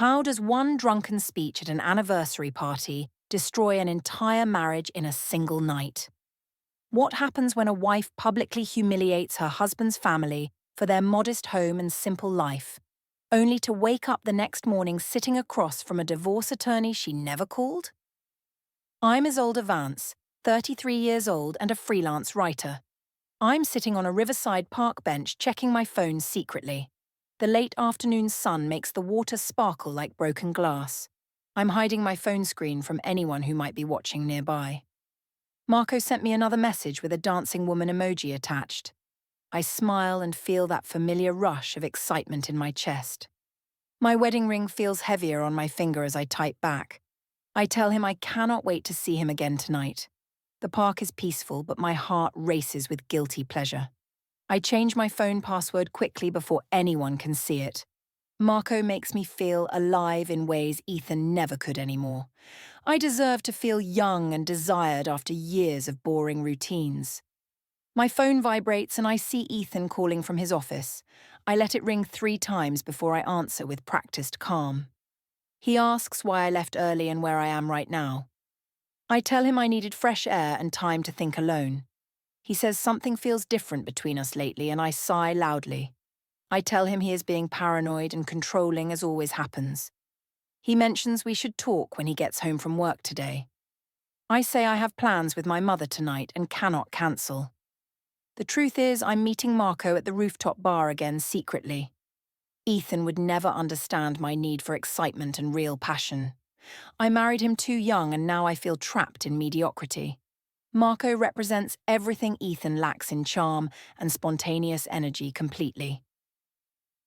How does one drunken speech at an anniversary party destroy an entire marriage in a single night? What happens when a wife publicly humiliates her husband's family for their modest home and simple life, only to wake up the next morning sitting across from a divorce attorney she never called? I'm Isolde Vance, 33 years old and a freelance writer. I'm sitting on a riverside park bench checking my phone secretly. The late afternoon sun makes the water sparkle like broken glass. I'm hiding my phone screen from anyone who might be watching nearby. Marco sent me another message with a dancing woman emoji attached. I smile and feel that familiar rush of excitement in my chest. My wedding ring feels heavier on my finger as I type back. I tell him I cannot wait to see him again tonight. The park is peaceful, but my heart races with guilty pleasure. I change my phone password quickly before anyone can see it. Marco makes me feel alive in ways Ethan never could anymore. I deserve to feel young and desired after years of boring routines. My phone vibrates and I see Ethan calling from his office. I let it ring 3 times before I answer with practiced calm. He asks why I left early and where I am right now. I tell him I needed fresh air and time to think alone. He says something feels different between us lately and I sigh loudly. I tell him he is being paranoid and controlling as always happens. He mentions we should talk when he gets home from work today. I say I have plans with my mother tonight and cannot cancel. The truth is I'm meeting Marco at the rooftop bar again secretly. Ethan would never understand my need for excitement and real passion. I married him too young and now I feel trapped in mediocrity. Marco represents everything Ethan lacks in charm and spontaneous energy completely.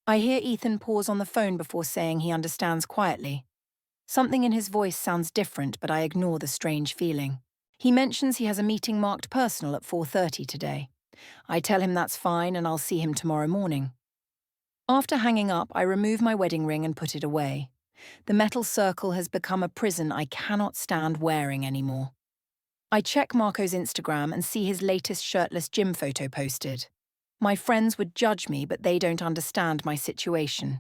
I hear Ethan pause on the phone before saying he understands quietly. Something in his voice sounds different, but I ignore the strange feeling. He mentions he has a meeting marked personal at 4:30 today. I tell him that's fine and I'll see him tomorrow morning. After hanging up, I remove my wedding ring and put it away. The metal circle has become a prison I cannot stand wearing anymore. I check Marco's Instagram and see his latest shirtless gym photo posted. My friends would judge me, but they don't understand my situation.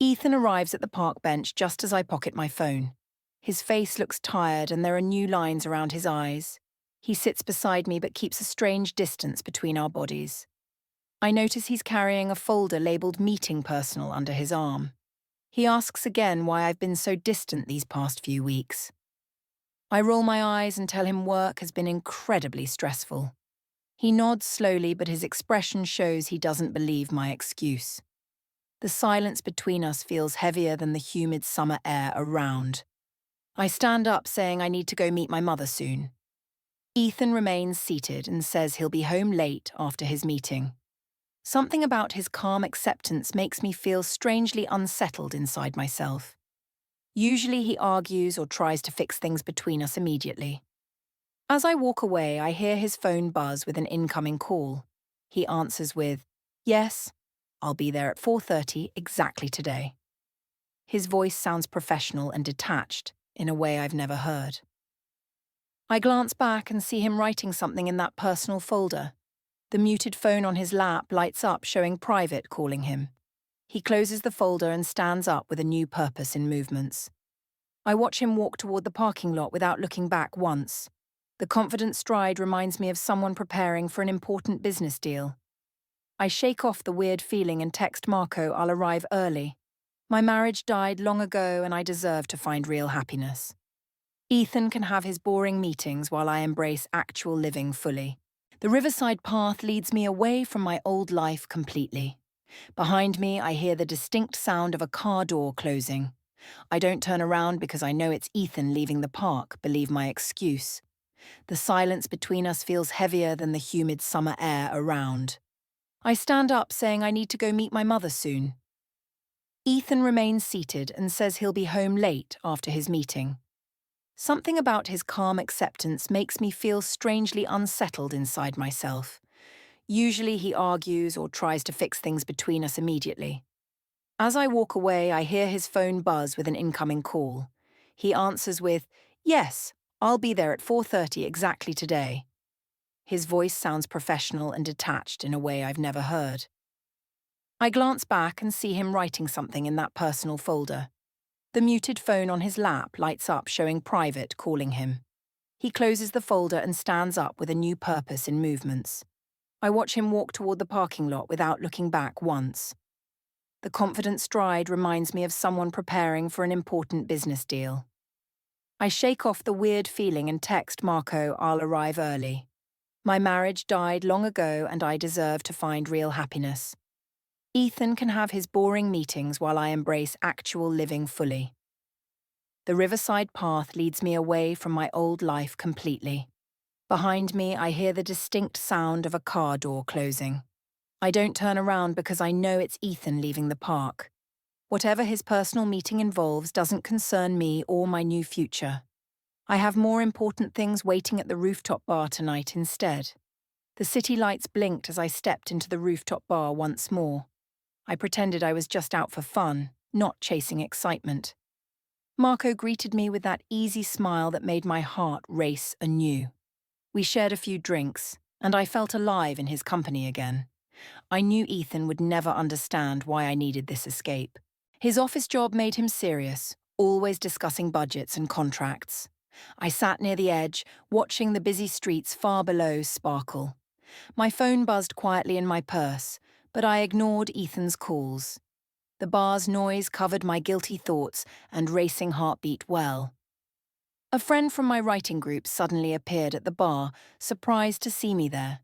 Ethan arrives at the park bench just as I pocket my phone. His face looks tired and there are new lines around his eyes. He sits beside me but keeps a strange distance between our bodies. I notice he's carrying a folder labeled Meeting Personal under his arm. He asks again why I've been so distant these past few weeks. I roll my eyes and tell him work has been incredibly stressful. He nods slowly, but his expression shows he doesn't believe my excuse. The silence between us feels heavier than the humid summer air around. I stand up saying I need to go meet my mother soon. Ethan remains seated and says he'll be home late after his meeting. Something about his calm acceptance makes me feel strangely unsettled inside myself. Usually he argues or tries to fix things between us immediately. As I walk away, I hear his phone buzz with an incoming call. He answers with, "Yes, I'll be there at 4:30 exactly today." His voice sounds professional and detached in a way I've never heard. I glance back and see him writing something in that personal folder. The muted phone on his lap lights up, showing private calling him. He closes the folder and stands up with a new purpose in movements. I watch him walk toward the parking lot without looking back once. The confident stride reminds me of someone preparing for an important business deal. I shake off the weird feeling and text Marco I'll arrive early. My marriage died long ago and I deserve to find real happiness. Ethan can have his boring meetings while I embrace actual living fully. The riverside path leads me away from my old life completely. Behind me, I hear the distinct sound of a car door closing. I don't turn around because I know it's Ethan leaving the park, believe my excuse. The silence between us feels heavier than the humid summer air around. I stand up saying I need to go meet my mother soon. Ethan remains seated and says he'll be home late after his meeting. Something about his calm acceptance makes me feel strangely unsettled inside myself. Usually he argues or tries to fix things between us immediately. As I walk away, I hear his phone buzz with an incoming call. He answers with, "Yes, I'll be there at 4:30 exactly today." His voice sounds professional and detached in a way I've never heard. I glance back and see him writing something in that personal folder. The muted phone on his lap lights up showing private calling him. He closes the folder and stands up with a new purpose in movements. I watch him walk toward the parking lot without looking back once. The confident stride reminds me of someone preparing for an important business deal. I shake off the weird feeling and text Marco I'll arrive early. My marriage died long ago and I deserve to find real happiness. Ethan can have his boring meetings while I embrace actual living fully. The riverside path leads me away from my old life completely. Behind me, I hear the distinct sound of a car door closing. I don't turn around because I know it's Ethan leaving the park. Whatever his personal meeting involves doesn't concern me or my new future. I have more important things waiting at the rooftop bar tonight instead. The city lights blinked as I stepped into the rooftop bar once more. I pretended I was just out for fun, not chasing excitement. Marco greeted me with that easy smile that made my heart race anew. We shared a few drinks, and I felt alive in his company again. I knew Ethan would never understand why I needed this escape. His office job made him serious, always discussing budgets and contracts. I sat near the edge, watching the busy streets far below sparkle. My phone buzzed quietly in my purse, but I ignored Ethan's calls. The bar's noise covered my guilty thoughts and racing heartbeat well. A friend from my writing group suddenly appeared at the bar, surprised to see me there.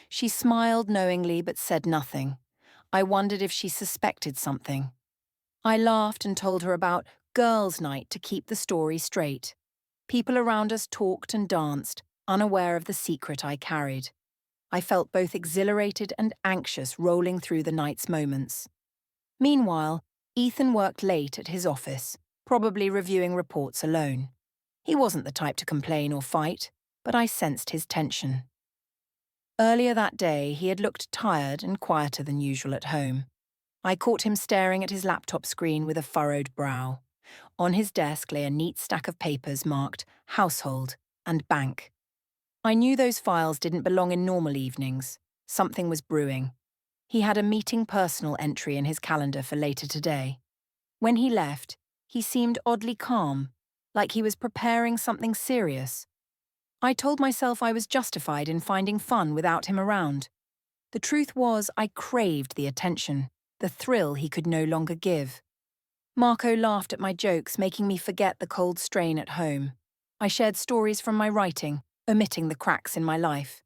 She smiled knowingly but said nothing. I wondered if she suspected something. I laughed and told her about girls' night to keep the story straight. People around us talked and danced, unaware of the secret I carried. I felt both exhilarated and anxious rolling through the night's moments. Meanwhile, Ethan worked late at his office, probably reviewing reports alone. He wasn't the type to complain or fight, but I sensed his tension. Earlier that day, he had looked tired and quieter than usual at home. I caught him staring at his laptop screen with a furrowed brow. On his desk lay a neat stack of papers marked Household and Bank. I knew those files didn't belong in normal evenings. Something was brewing. He had a meeting personal entry in his calendar for later today. When he left, he seemed oddly calm, like he was preparing something serious. I told myself I was justified in finding fun without him around. The truth was I craved the attention, the thrill he could no longer give. Marco laughed at my jokes, making me forget the cold strain at home. I shared stories from my writing, omitting the cracks in my life.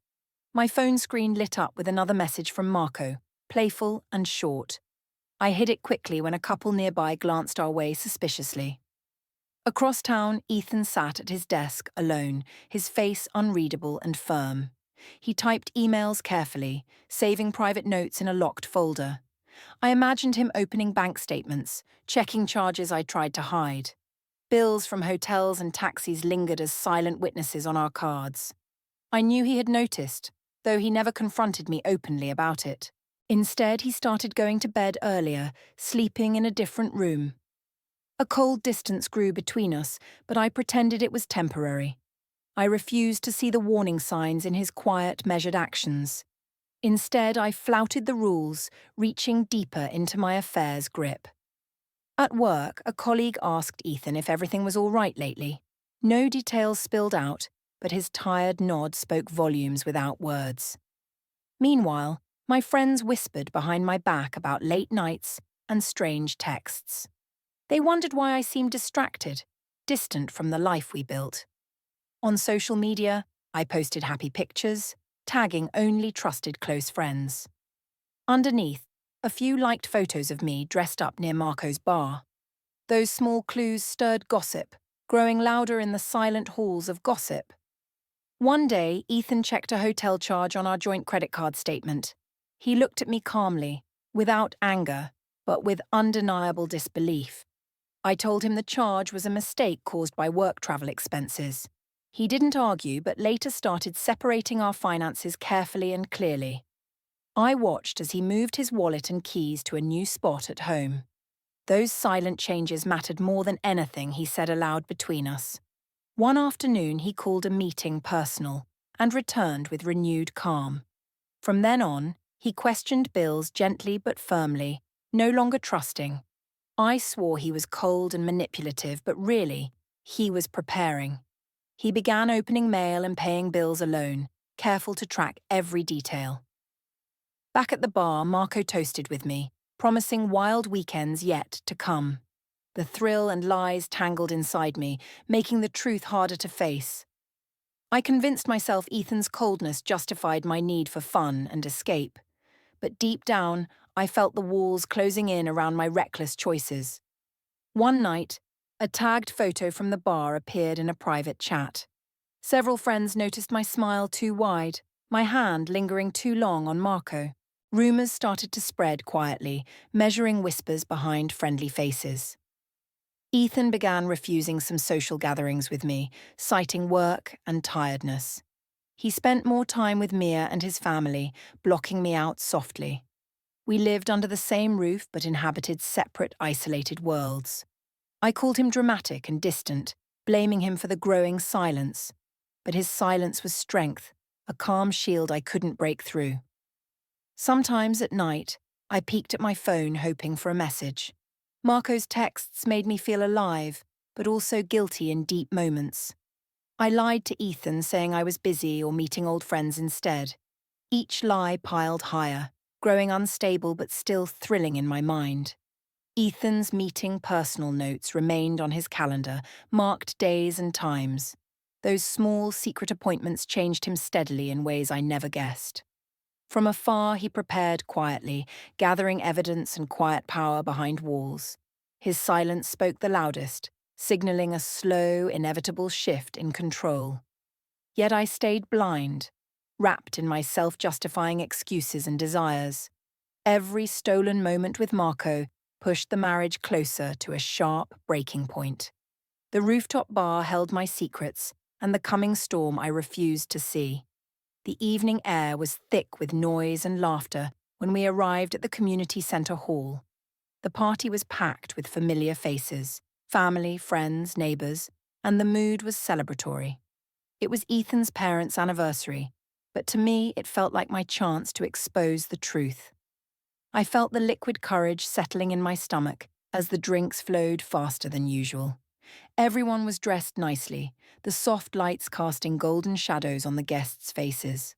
My phone screen lit up with another message from Marco, playful and short. I hid it quickly when a couple nearby glanced our way suspiciously. Across town, Ethan sat at his desk alone, his face unreadable and firm. He typed emails carefully, saving private notes in a locked folder. I imagined him opening bank statements, checking charges I tried to hide. Bills from hotels and taxis lingered as silent witnesses on our cards. I knew he had noticed, though he never confronted me openly about it. Instead, he started going to bed earlier, sleeping in a different room. A cold distance grew between us, but I pretended it was temporary. I refused to see the warning signs in his quiet, measured actions. Instead, I flouted the rules, reaching deeper into my affair's grip. At work, a colleague asked Ethan if everything was all right lately. No details spilled out, but his tired nod spoke volumes without words. Meanwhile, my friends whispered behind my back about late nights and strange texts. They wondered why I seemed distracted, distant from the life we built. On social media, I posted happy pictures, tagging only trusted close friends. Underneath, a few liked photos of me dressed up near Marco's bar. Those small clues stirred gossip, growing louder in the silent halls of gossip. One day, Ethan checked a hotel charge on our joint credit card statement. He looked at me calmly, without anger, but with undeniable disbelief. I told him the charge was a mistake caused by work travel expenses. He didn't argue, but later started separating our finances carefully and clearly. I watched as he moved his wallet and keys to a new spot at home. Those silent changes mattered more than anything he said aloud between us. One afternoon, he called a meeting personal and returned with renewed calm. From then on, he questioned bills gently but firmly, no longer trusting. I swore he was cold and manipulative, but really, he was preparing. He began opening mail and paying bills alone, careful to track every detail. Back at the bar, Marco toasted with me, promising wild weekends yet to come. The thrill and lies tangled inside me, making the truth harder to face. I convinced myself Ethan's coldness justified my need for fun and escape. But deep down, I felt the walls closing in around my reckless choices. One night, a tagged photo from the bar appeared in a private chat. Several friends noticed my smile too wide, my hand lingering too long on Marco. Rumours started to spread quietly, measuring whispers behind friendly faces. Ethan began refusing some social gatherings with me, citing work and tiredness. He spent more time with Mia and his family, blocking me out softly. We lived under the same roof but inhabited separate, isolated worlds. I called him dramatic and distant, blaming him for the growing silence. But his silence was strength, a calm shield I couldn't break through. Sometimes at night, I peeked at my phone hoping for a message. Marco's texts made me feel alive, but also guilty in deep moments. I lied to Ethan, saying I was busy or meeting old friends instead. Each lie piled higher, growing unstable but still thrilling in my mind. Ethan's meeting personal notes remained on his calendar, marked days and times. Those small, secret appointments changed him steadily in ways I never guessed. From afar, he prepared quietly, gathering evidence and quiet power behind walls. His silence spoke the loudest, signaling a slow, inevitable shift in control. Yet I stayed blind, wrapped in my self-justifying excuses and desires. Every stolen moment with Marco pushed the marriage closer to a sharp breaking point. The rooftop bar held my secrets, and the coming storm I refused to see. The evening air was thick with noise and laughter when we arrived at the community centre hall. The party was packed with familiar faces, family, friends, neighbours, and the mood was celebratory. It was Ethan's parents' anniversary, but to me it felt like my chance to expose the truth. I felt the liquid courage settling in my stomach as the drinks flowed faster than usual. Everyone was dressed nicely, the soft lights casting golden shadows on the guests' faces.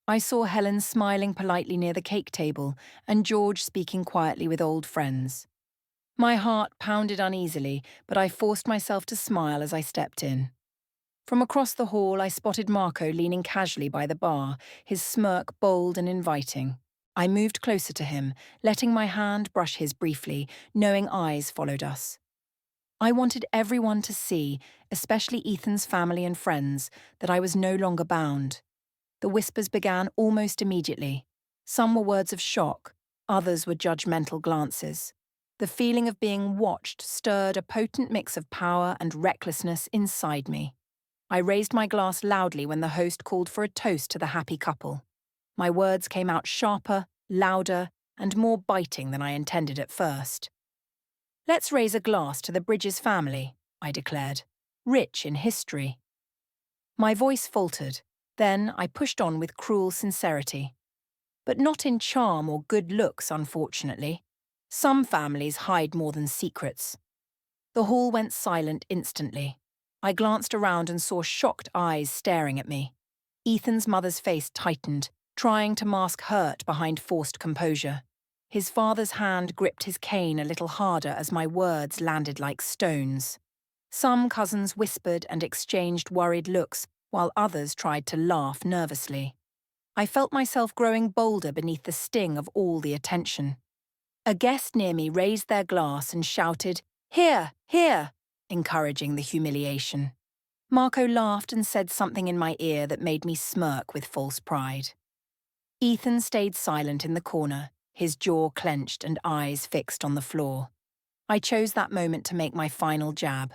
I saw Helen smiling politely near the cake table and George speaking quietly with old friends. My heart pounded uneasily, but I forced myself to smile as I stepped in. From across the hall, I spotted Marco leaning casually by the bar, his smirk bold and inviting. I moved closer to him, letting my hand brush his briefly, knowing eyes followed us. I wanted everyone to see, especially Ethan's family and friends, that I was no longer bound. The whispers began almost immediately. Some were words of shock, others were judgmental glances. The feeling of being watched stirred a potent mix of power and recklessness inside me. I raised my glass loudly when the host called for a toast to the happy couple. My words came out sharper, louder, and more biting than I intended at first. "Let's raise a glass to the Bridges family," I declared, "rich in history." My voice faltered, then I pushed on with cruel sincerity. But not in charm or good looks, unfortunately. Some families hide more than secrets. The hall went silent instantly. I glanced around and saw shocked eyes staring at me. Ethan's mother's face tightened, trying to mask hurt behind forced composure. His father's hand gripped his cane a little harder as my words landed like stones. Some cousins whispered and exchanged worried looks, while others tried to laugh nervously. I felt myself growing bolder beneath the sting of all the attention. A guest near me raised their glass and shouted, "Here, here," encouraging the humiliation. Marco laughed and said something in my ear that made me smirk with false pride. Ethan stayed silent in the corner, his jaw clenched and eyes fixed on the floor. I chose that moment to make my final jab.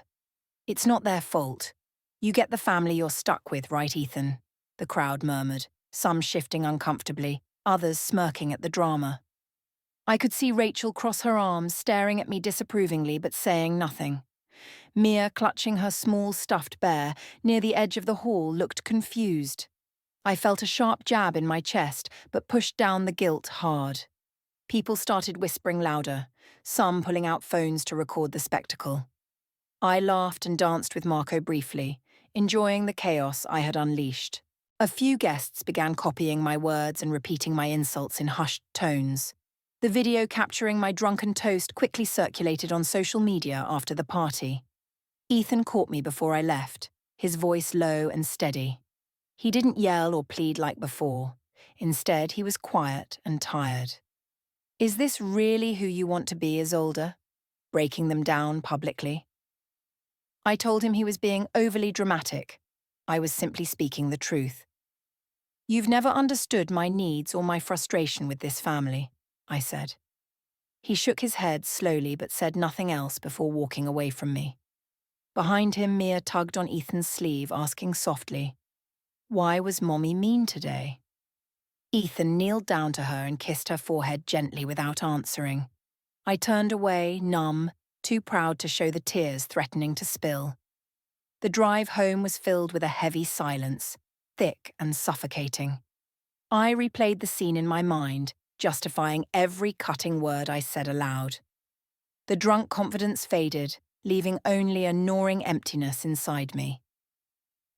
"It's not their fault. You get the family you're stuck with, right, Ethan?" the crowd murmured, some shifting uncomfortably, others smirking at the drama. I could see Rachel cross her arms, staring at me disapprovingly but saying nothing. Mia, clutching her small stuffed bear near the edge of the hall, looked confused. I felt a sharp jab in my chest but pushed down the guilt hard. People started whispering louder, some pulling out phones to record the spectacle. I laughed and danced with Marco briefly, enjoying the chaos I had unleashed. A few guests began copying my words and repeating my insults in hushed tones. The video capturing my drunken toast quickly circulated on social media after the party. Ethan caught me before I left, his voice low and steady. He didn't yell or plead like before. Instead, he was quiet and tired. Is this really who you want to be as older? Breaking them down publicly? I told him he was being overly dramatic. I was simply speaking the truth. You've never understood my needs or my frustration with this family, I said. He shook his head slowly but said nothing else before walking away from me. Behind him, Mia tugged on Ethan's sleeve, asking softly, "Why was Mommy mean today?" Ethan kneeled down to her and kissed her forehead gently without answering. I turned away, numb, too proud to show the tears threatening to spill. The drive home was filled with a heavy silence, thick and suffocating. I replayed the scene in my mind, justifying every cutting word I said aloud. The drunk confidence faded, leaving only a gnawing emptiness inside me.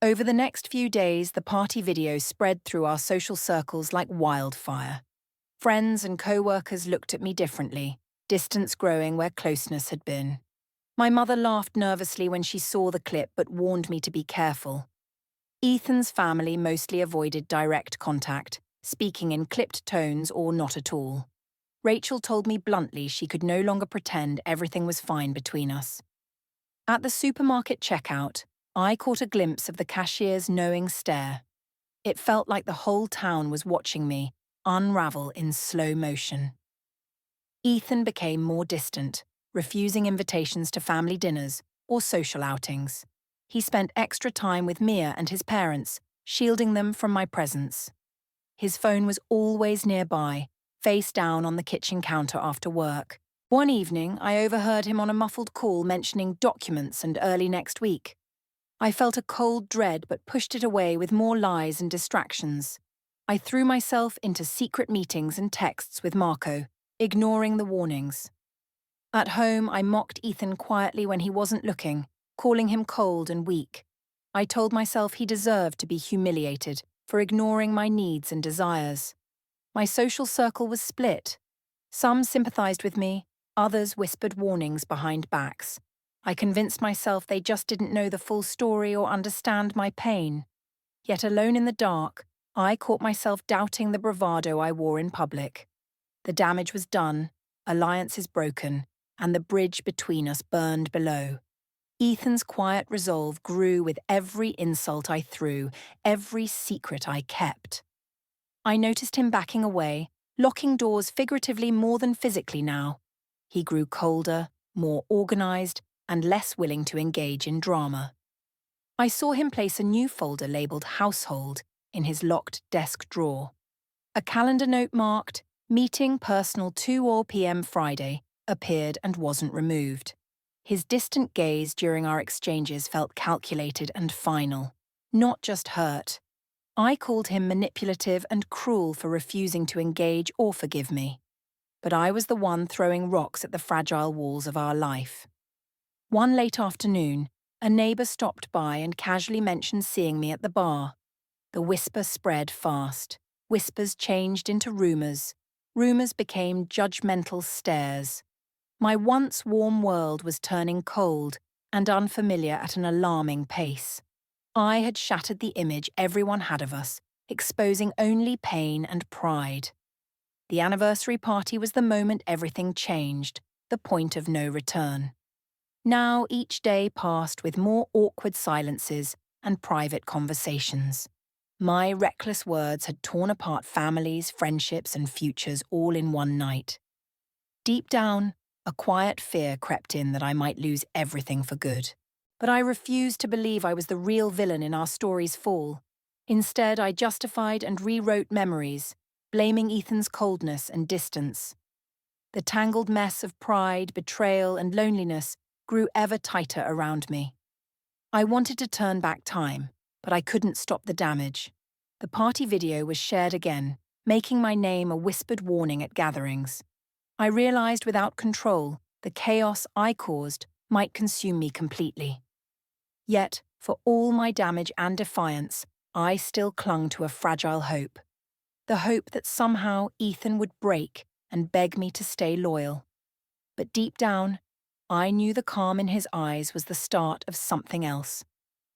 Over the next few days, the party video spread through our social circles like wildfire. Friends and co-workers looked at me differently, distance growing where closeness had been. My mother laughed nervously when she saw the clip but warned me to be careful. Ethan's family mostly avoided direct contact, speaking in clipped tones or not at all. Rachel told me bluntly she could no longer pretend everything was fine between us. At the supermarket checkout, I caught a glimpse of the cashier's knowing stare. It felt like the whole town was watching me unravel in slow motion. Ethan became more distant, refusing invitations to family dinners or social outings. He spent extra time with Mia and his parents, shielding them from my presence. His phone was always nearby, face down on the kitchen counter after work. One evening, I overheard him on a muffled call mentioning documents and early next week. I felt a cold dread but pushed it away with more lies and distractions. I threw myself into secret meetings and texts with Marco, ignoring the warnings. At home, I mocked Ethan quietly when he wasn't looking, calling him cold and weak. I told myself he deserved to be humiliated for ignoring my needs and desires. My social circle was split. Some sympathized with me, others whispered warnings behind backs. I convinced myself they just didn't know the full story or understand my pain. Yet alone in the dark, I caught myself doubting the bravado I wore in public. The damage was done, alliances broken, and the bridge between us burned below. Ethan's quiet resolve grew with every insult I threw, every secret I kept. I noticed him backing away, locking doors figuratively more than physically now. He grew colder, more organized, and less willing to engage in drama. I saw him place a new folder labelled Household in his locked desk drawer. A calendar note marked, Meeting Personal 2 p.m. Friday, appeared and wasn't removed. His distant gaze during our exchanges felt calculated and final, not just hurt. I called him manipulative and cruel for refusing to engage or forgive me. But I was the one throwing rocks at the fragile walls of our life. One late afternoon, a neighbour stopped by and casually mentioned seeing me at the bar. The whisper spread fast. Whispers changed into rumours. Rumours became judgmental stares. My once warm world was turning cold and unfamiliar at an alarming pace. I had shattered the image everyone had of us, exposing only pain and pride. The anniversary party was the moment everything changed, the point of no return. Now each day passed with more awkward silences and private conversations. My reckless words had torn apart families, friendships, and futures all in one night. Deep down, a quiet fear crept in that I might lose everything for good. But I refused to believe I was the real villain in our story's fall. Instead, I justified and rewrote memories, blaming Ethan's coldness and distance. The tangled mess of pride, betrayal, and loneliness grew ever tighter around me. I wanted to turn back time, but I couldn't stop the damage. The party video was shared again, making my name a whispered warning at gatherings. I realized without control, the chaos I caused might consume me completely. Yet, for all my damage and defiance, I still clung to a fragile hope. The hope that somehow Ethan would break and beg me to stay loyal. But deep down, I knew the calm in his eyes was the start of something else.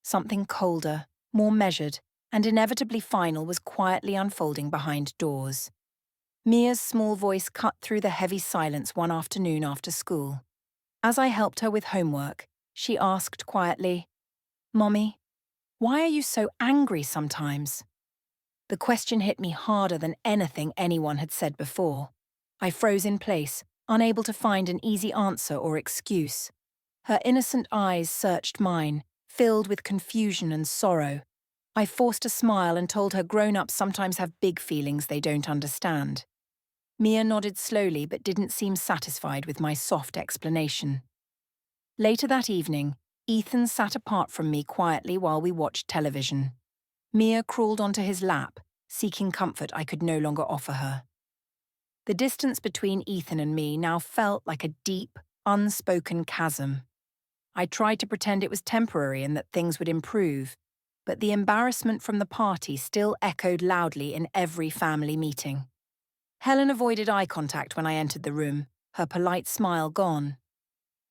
Something colder, more measured, and inevitably final was quietly unfolding behind doors. Mia's small voice cut through the heavy silence one afternoon after school. As I helped her with homework, she asked quietly, "Mommy, why are you so angry sometimes?" The question hit me harder than anything anyone had said before. I froze in place, unable to find an easy answer or excuse. Her innocent eyes searched mine, filled with confusion and sorrow. I forced a smile and told her grown-ups sometimes have big feelings they don't understand. Mia nodded slowly but didn't seem satisfied with my soft explanation. Later that evening, Ethan sat apart from me quietly while we watched television. Mia crawled onto his lap, seeking comfort I could no longer offer her. The distance between Ethan and me now felt like a deep, unspoken chasm. I tried to pretend it was temporary and that things would improve, but the embarrassment from the party still echoed loudly in every family meeting. Helen avoided eye contact when I entered the room, her polite smile gone.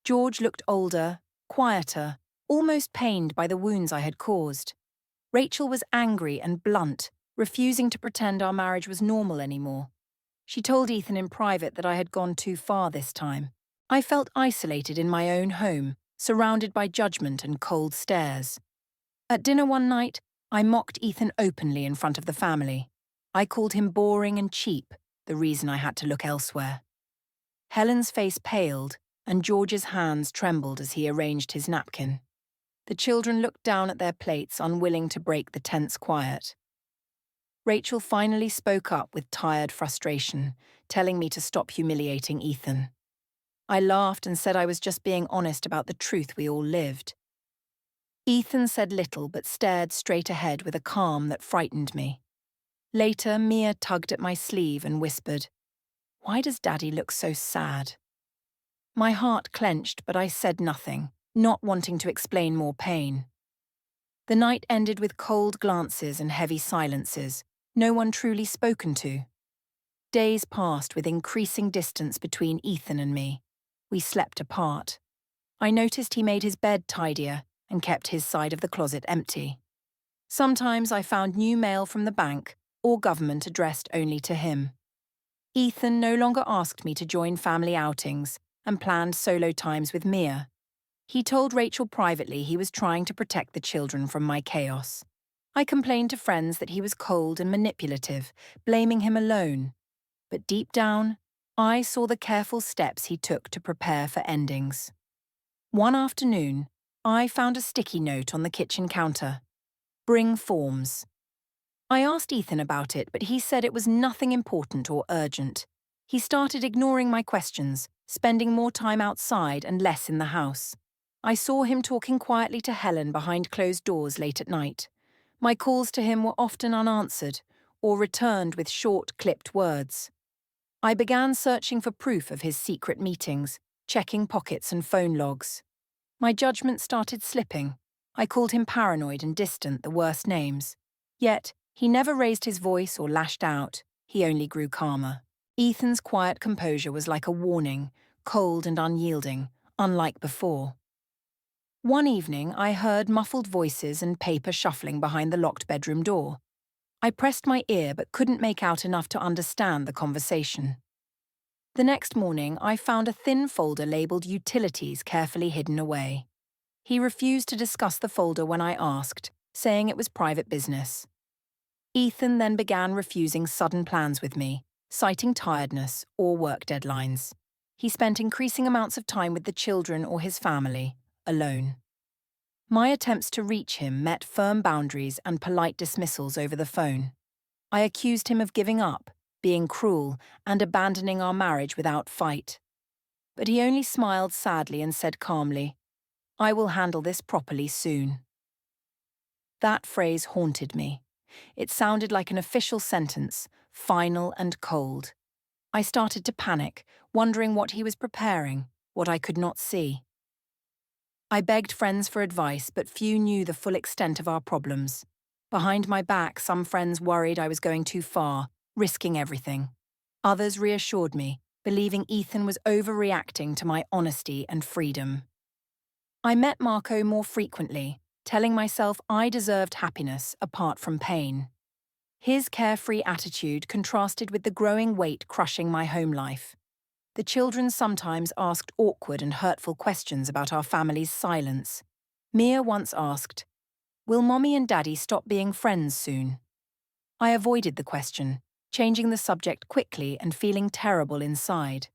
George looked older, quieter, almost pained by the wounds I had caused. Rachel was angry and blunt, refusing to pretend our marriage was normal anymore. She told Ethan in private that I had gone too far this time. I felt isolated in my own home, surrounded by judgment and cold stares. At dinner one night, I mocked Ethan openly in front of the family. I called him boring and cheap, the reason I had to look elsewhere. Helen's face paled, and George's hands trembled as he arranged his napkin. The children looked down at their plates, unwilling to break the tense quiet. Rachel finally spoke up with tired frustration, telling me to stop humiliating Ethan. I laughed and said I was just being honest about the truth we all lived. Ethan said little but stared straight ahead with a calm that frightened me. Later, Mia tugged at my sleeve and whispered, "Why does Daddy look so sad?" My heart clenched, but I said nothing, not wanting to explain more pain. The night ended with cold glances and heavy silences, no one truly spoken to. Days passed with increasing distance between Ethan and me. We slept apart. I noticed he made his bed tidier and kept his side of the closet empty. Sometimes I found new mail from the bank or government addressed only to him. Ethan no longer asked me to join family outings and planned solo times with Mia. He told Rachel privately he was trying to protect the children from my chaos. I complained to friends that he was cold and manipulative, blaming him alone. But deep down, I saw the careful steps he took to prepare for endings. One afternoon, I found a sticky note on the kitchen counter. "Bring forms." I asked Ethan about it, but he said it was nothing important or urgent. He started ignoring my questions, spending more time outside and less in the house. I saw him talking quietly to Helen behind closed doors late at night. My calls to him were often unanswered, or returned with short, clipped words. I began searching for proof of his secret meetings, checking pockets and phone logs. My judgment started slipping. I called him paranoid and distant, the worst names. Yet, he never raised his voice or lashed out. He only grew calmer. Ethan's quiet composure was like a warning, cold and unyielding, unlike before. One evening, I heard muffled voices and paper shuffling behind the locked bedroom door. I pressed my ear but couldn't make out enough to understand the conversation. The next morning, I found a thin folder labeled Utilities carefully hidden away. He refused to discuss the folder when I asked, saying it was private business. Ethan then began refusing sudden plans with me, citing tiredness or work deadlines. He spent increasing amounts of time with the children or his family, alone. My attempts to reach him met firm boundaries and polite dismissals over the phone. I accused him of giving up, being cruel, and abandoning our marriage without fight. But he only smiled sadly and said calmly, "I will handle this properly soon." That phrase haunted me. It sounded like an official sentence, final and cold. I started to panic, wondering what he was preparing, what I could not see. I begged friends for advice, but few knew the full extent of our problems. Behind my back, some friends worried I was going too far, risking everything. Others reassured me, believing Ethan was overreacting to my honesty and freedom. I met Marco more frequently, telling myself I deserved happiness apart from pain. His carefree attitude contrasted with the growing weight crushing my home life. The children sometimes asked awkward and hurtful questions about our family's silence. Mia once asked, "Will Mommy and Daddy stop being friends soon?" I avoided the question, changing the subject quickly and feeling terrible inside.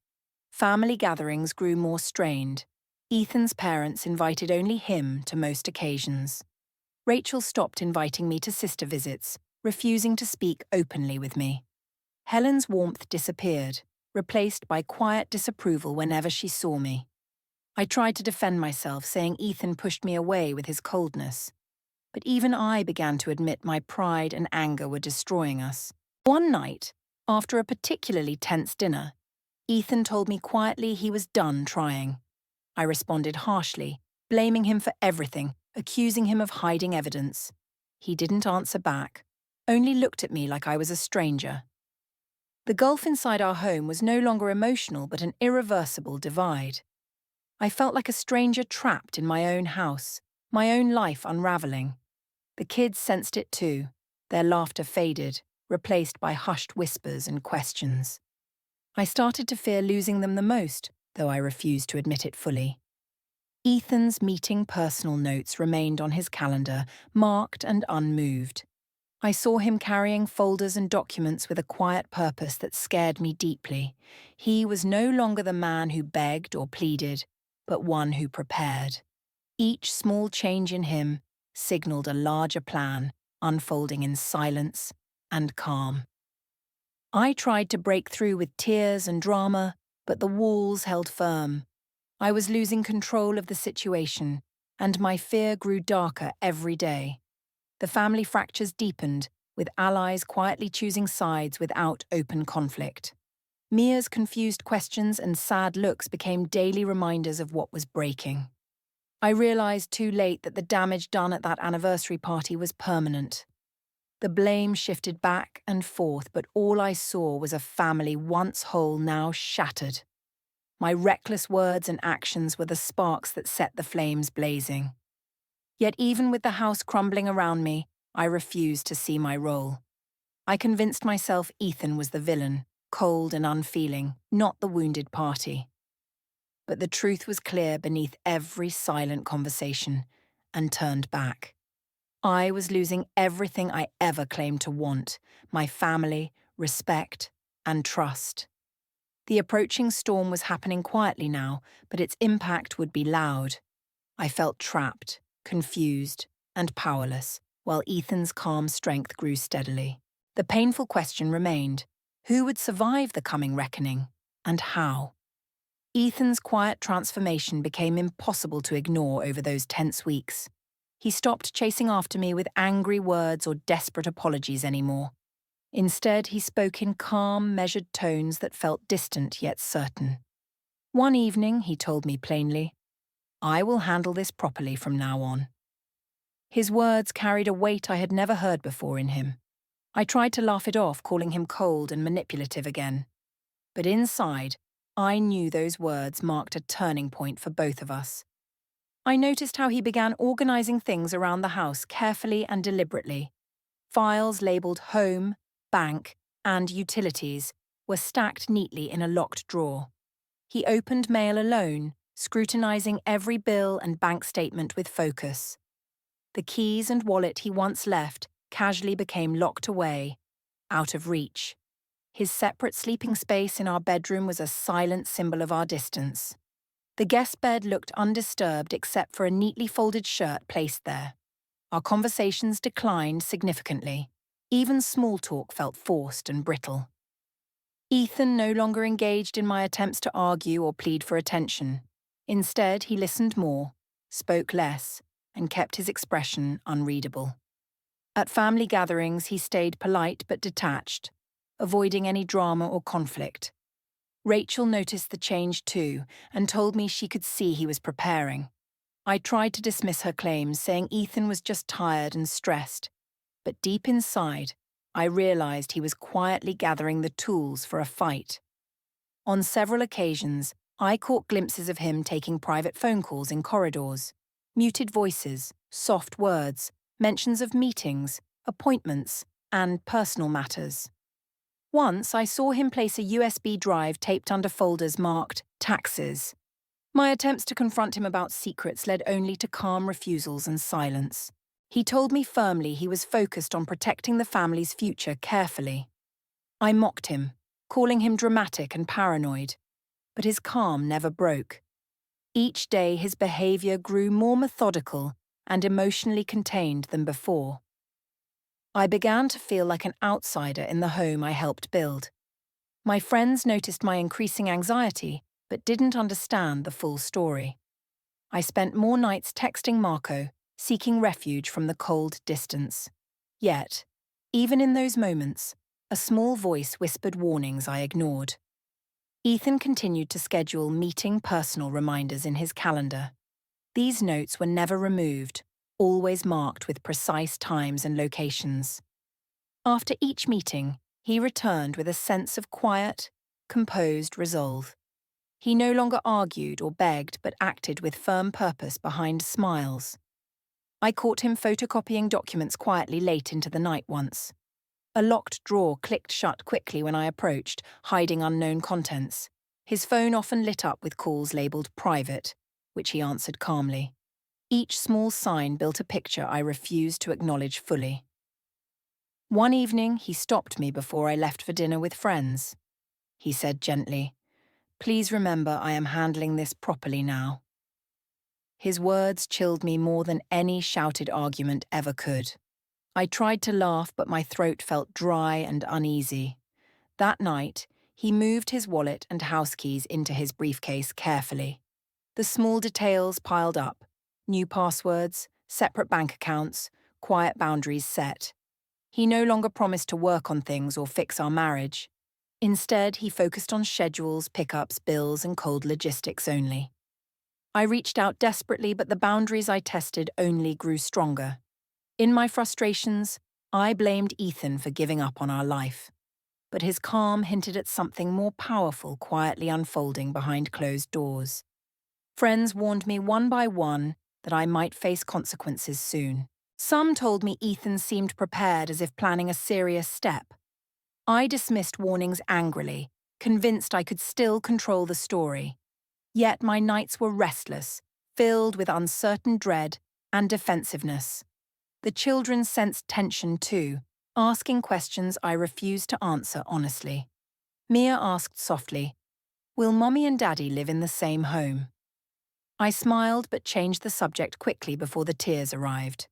Family gatherings grew more strained. Ethan's parents invited only him to most occasions. Rachel stopped inviting me to sister visits, refusing to speak openly with me. Helen's warmth disappeared, replaced by quiet disapproval whenever she saw me. I tried to defend myself, saying Ethan pushed me away with his coldness. But even I began to admit my pride and anger were destroying us. One night, after a particularly tense dinner, Ethan told me quietly he was done trying. I responded harshly, blaming him for everything, accusing him of hiding evidence. He didn't answer back, only looked at me like I was a stranger. The gulf inside our home was no longer emotional but an irreversible divide. I felt like a stranger trapped in my own house, my own life unraveling. The kids sensed it too. Their laughter faded, replaced by hushed whispers and questions. I started to fear losing them the most, though I refused to admit it fully. Ethan's meeting personal notes remained on his calendar, marked and unmoved. I saw him carrying folders and documents with a quiet purpose that scared me deeply. He was no longer the man who begged or pleaded, but one who prepared. Each small change in him signaled a larger plan, unfolding in silence and calm. I tried to break through with tears and drama, but the walls held firm. I was losing control of the situation, and my fear grew darker every day. The family fractures deepened, with allies quietly choosing sides without open conflict. Mia's confused questions and sad looks became daily reminders of what was breaking. I realized too late that the damage done at that anniversary party was permanent. The blame shifted back and forth, but all I saw was a family once whole now shattered. My reckless words and actions were the sparks that set the flames blazing. Yet even with the house crumbling around me, I refused to see my role. I convinced myself Ethan was the villain, cold and unfeeling, not the wounded party. But the truth was clear beneath every silent conversation, and turned back. I was losing everything I ever claimed to want: my family, respect, and trust. The approaching storm was happening quietly now, but its impact would be loud. I felt trapped, confused, and powerless, while Ethan's calm strength grew steadily. The painful question remained: who would survive the coming reckoning, and how? Ethan's quiet transformation became impossible to ignore over those tense weeks. He stopped chasing after me with angry words or desperate apologies anymore. Instead, he spoke in calm, measured tones that felt distant yet certain. One evening, he told me plainly, "I will handle this properly from now on." His words carried a weight I had never heard before in him. I tried to laugh it off, calling him cold and manipulative again. But inside, I knew those words marked a turning point for both of us. I noticed how he began organizing things around the house carefully and deliberately. Files labeled home, bank, and utilities were stacked neatly in a locked drawer. He opened mail alone, scrutinizing every bill and bank statement with focus. The keys and wallet he once left casually became locked away, out of reach. His separate sleeping space in our bedroom was a silent symbol of our distance. The guest bed looked undisturbed except for a neatly folded shirt placed there. Our conversations declined significantly. Even small talk felt forced and brittle. Ethan no longer engaged in my attempts to argue or plead for attention. Instead, he listened more, spoke less, and kept his expression unreadable. At family gatherings, he stayed polite but detached, avoiding any drama or conflict, Rachel noticed the change too and told me she could see he was preparing. I tried to dismiss her claims, saying Ethan was just tired and stressed. But deep inside, I realized he was quietly gathering the tools for a fight. On several occasions, I caught glimpses of him taking private phone calls in corridors. Muted voices, soft words, mentions of meetings, appointments, and personal matters. Once I saw him place a USB drive taped under folders marked taxes. My attempts to confront him about secrets led only to calm refusals and silence. He told me firmly he was focused on protecting the family's future carefully. I mocked him, calling him dramatic and paranoid, but his calm never broke. Each day his behavior grew more methodical and emotionally contained than before. I began to feel like an outsider in the home I helped build. My friends noticed my increasing anxiety, but didn't understand the full story. I spent more nights texting Marco, seeking refuge from the cold distance. Yet, even in those moments, a small voice whispered warnings I ignored. Ethan continued to schedule meeting personal reminders in his calendar. These notes were never removed, always marked with precise times and locations. After each meeting, he returned with a sense of quiet, composed resolve. He no longer argued or begged, but acted with firm purpose behind smiles. I caught him photocopying documents quietly late into the night once. A locked drawer clicked shut quickly when I approached, hiding unknown contents. His phone often lit up with calls labelled private, which he answered calmly. Each small sign built a picture I refused to acknowledge fully. One evening, he stopped me before I left for dinner with friends. He said gently, "Please remember I am handling this properly now." His words chilled me more than any shouted argument ever could. I tried to laugh, but my throat felt dry and uneasy. That night, he moved his wallet and house keys into his briefcase carefully. The small details piled up: new passwords, separate bank accounts, quiet boundaries set. He no longer promised to work on things or fix our marriage. Instead, he focused on schedules, pickups, bills, and cold logistics only. I reached out desperately, but the boundaries I tested only grew stronger. In my frustrations, I blamed Ethan for giving up on our life. But his calm hinted at something more powerful quietly unfolding behind closed doors. Friends warned me one by one that I might face consequences soon. Some told me Ethan seemed prepared, as if planning a serious step. I dismissed warnings angrily, convinced I could still control the story. Yet my nights were restless, filled with uncertain dread and defensiveness. The children sensed tension too, asking questions I refused to answer honestly. Mia asked softly, "Will Mommy and Daddy live in the same home?" I smiled but changed the subject quickly before the tears arrived.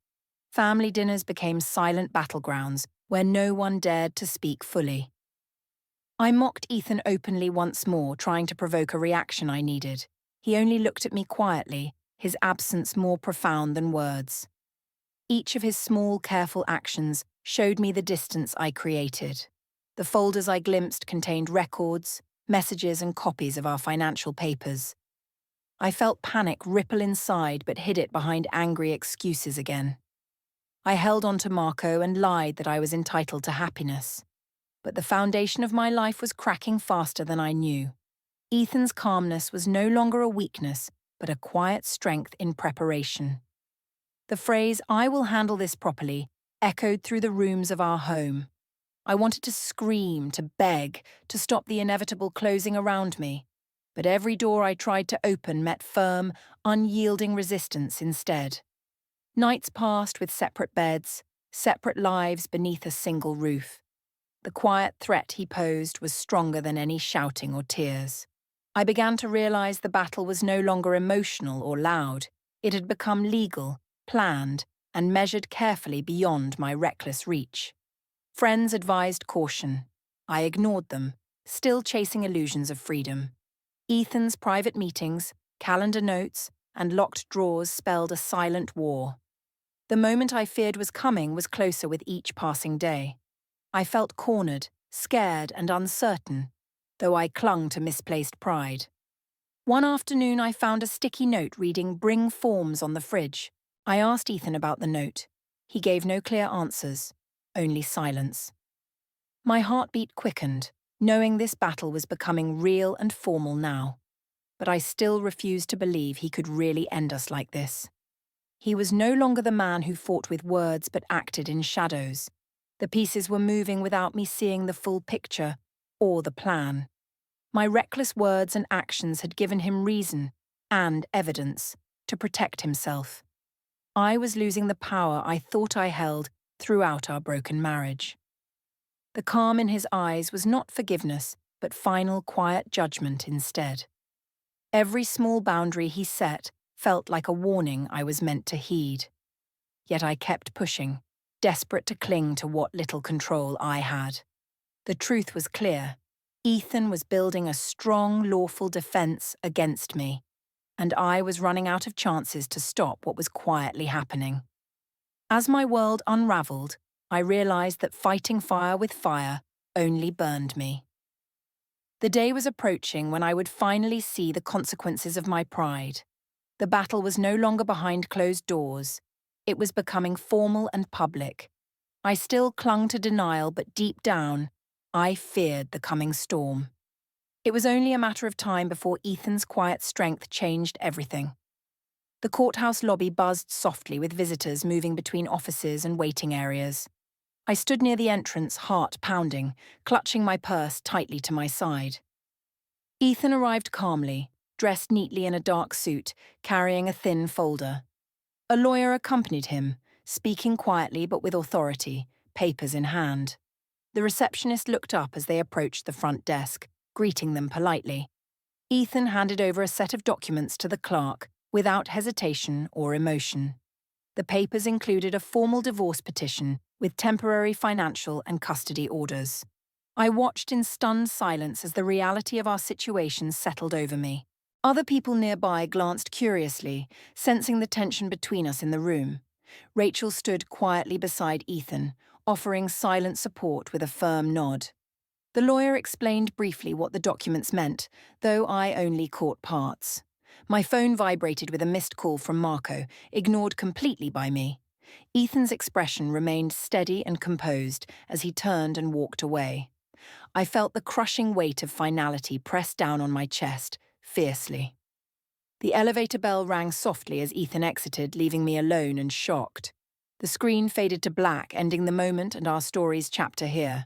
Family dinners became silent battlegrounds where no one dared to speak fully. I mocked Ethan openly once more, trying to provoke a reaction I needed. He only looked at me quietly, his absence more profound than words. Each of his small, careful actions showed me the distance I created. The folders I glimpsed contained records, messages, and copies of our financial papers. I felt panic ripple inside but hid it behind angry excuses again. I held on to Marco and lied that I was entitled to happiness. But the foundation of my life was cracking faster than I knew. Ethan's calmness was no longer a weakness, but a quiet strength in preparation. The phrase, "I will handle this properly," echoed through the rooms of our home. I wanted to scream, to beg, to stop the inevitable closing around me. But every door I tried to open met firm, unyielding resistance instead. Nights passed with separate beds, separate lives beneath a single roof. The quiet threat he posed was stronger than any shouting or tears. I began to realize the battle was no longer emotional or loud. It had become legal, planned, and measured carefully beyond my reckless reach. Friends advised caution. I ignored them, still chasing illusions of freedom. Ethan's private meetings, calendar notes, and locked drawers spelled a silent war. The moment I feared was coming was closer with each passing day. I felt cornered, scared, and uncertain. though I clung to misplaced pride. One afternoon, I found a sticky note reading "Bring forms" on the fridge. I asked Ethan about the note. He gave no clear answers, only silence. My heartbeat quickened, knowing this battle was becoming real and formal now. But I still refused to believe he could really end us like this. He was no longer the man who fought with words but acted in shadows. The pieces were moving without me seeing the full picture or the plan. My reckless words and actions had given him reason and evidence to protect himself. I was losing the power I thought I held throughout our broken marriage. The calm in his eyes was not forgiveness, but final, quiet judgment instead. Every small boundary he set felt like a warning I was meant to heed. Yet I kept pushing, desperate to cling to what little control I had. The truth was clear. Ethan was building a strong, lawful defense against me, and I was running out of chances to stop what was quietly happening. As my world unraveled, I realized that fighting fire with fire only burned me. The day was approaching when I would finally see the consequences of my pride. The battle was no longer behind closed doors. It was becoming formal and public. I still clung to denial, but deep down, I feared the coming storm. It was only a matter of time before Ethan's quiet strength changed everything. The courthouse lobby buzzed softly with visitors moving between offices and waiting areas. I stood near the entrance, heart pounding, clutching my purse tightly to my side. Ethan arrived calmly, dressed neatly in a dark suit, carrying a thin folder. A lawyer accompanied him, speaking quietly but with authority, papers in hand. The receptionist looked up as they approached the front desk, greeting them politely. Ethan handed over a set of documents to the clerk, without hesitation or emotion. The papers included a formal divorce petition with temporary financial and custody orders. I watched in stunned silence as the reality of our situation settled over me. Other people nearby glanced curiously, sensing the tension between us in the room. Rachel stood quietly beside Ethan, offering silent support with a firm nod. The lawyer explained briefly what the documents meant, though I only caught parts. My phone vibrated with a missed call from Marco, ignored completely by me. Ethan's expression remained steady and composed as he turned and walked away. I felt the crushing weight of finality press down on my chest, fiercely. The elevator bell rang softly as Ethan exited, leaving me alone and shocked. The screen faded to black, ending the moment and our story's chapter here.